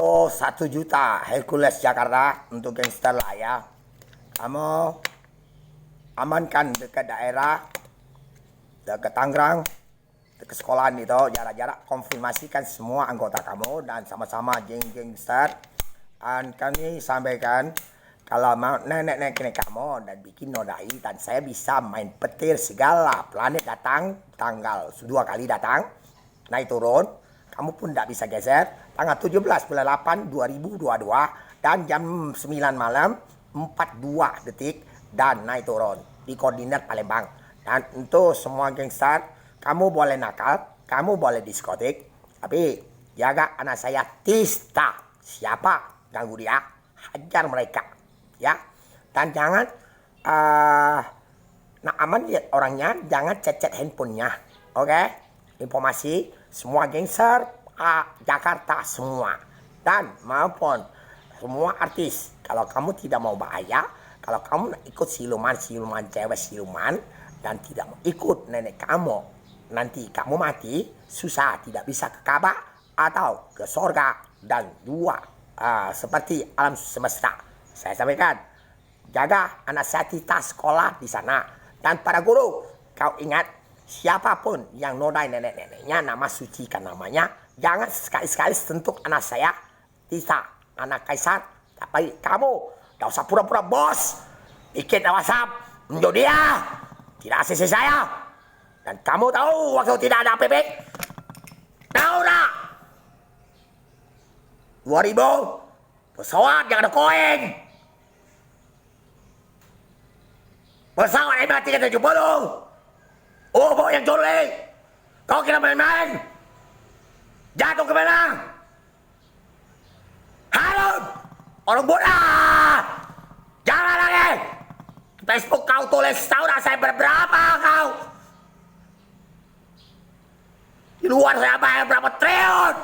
Untuk 1 juta Hercules Jakarta untuk gangster lah ya. Kamu amankan dekat daerah, dekat Tangerang, dekat sekolahan itu, jarak-jarak konfirmasikan semua anggota kamu dan sama-sama geng-gangster. Dan kami sampaikan kalau mau nenek kamu dan bikin nodai dan saya bisa main petir segala planet datang tanggal 2 kali datang naik turun, kamu pun tidak bisa geser tanggal 17 bulan 8 2022 dan jam 9 malam 42 detik dan naik turun di koordinat Palembang. Dan untuk semua gangster, kamu boleh nakal, kamu boleh diskotik, tapi jaga anak saya Tista. Siapa ganggu dia, hajar mereka ya. Dan jangan nak aman lihat orangnya, jangan chat handphonenya. Oke? Informasi semua gangster Jakarta semua dan maupun semua artis, kalau kamu tidak mau bahaya, kalau kamu nak ikut siluman cewek siluman dan tidak mau ikut nenek kamu, nanti kamu mati susah, tidak bisa ke Ka'bah atau ke sorga dan seperti alam semesta. Saya sampaikan, jaga anak saya Tita sekolah di sana. Dan para guru, kau ingat, siapapun yang nodai nenek-neneknya, nama sucikan namanya, jangan sekali-sekali sentuh anak saya Tita, anak Kaisar. Tapi kamu, gak usah pura-pura bos, bikin WhatsApp, menjauh dia, tidak ACC saya. Dan kamu tahu waktu tidak ada APP, tahu tak? 2000 pesawat yang ada koin, pesawat MH370, Ubo yang culik, kau kira main-main? Jatuh ke mana? Halo, orang bodoh, jangan lagi. Facebook kau tulis tahu dah saya berapa kau. Di luar saya bayar berapa triliun.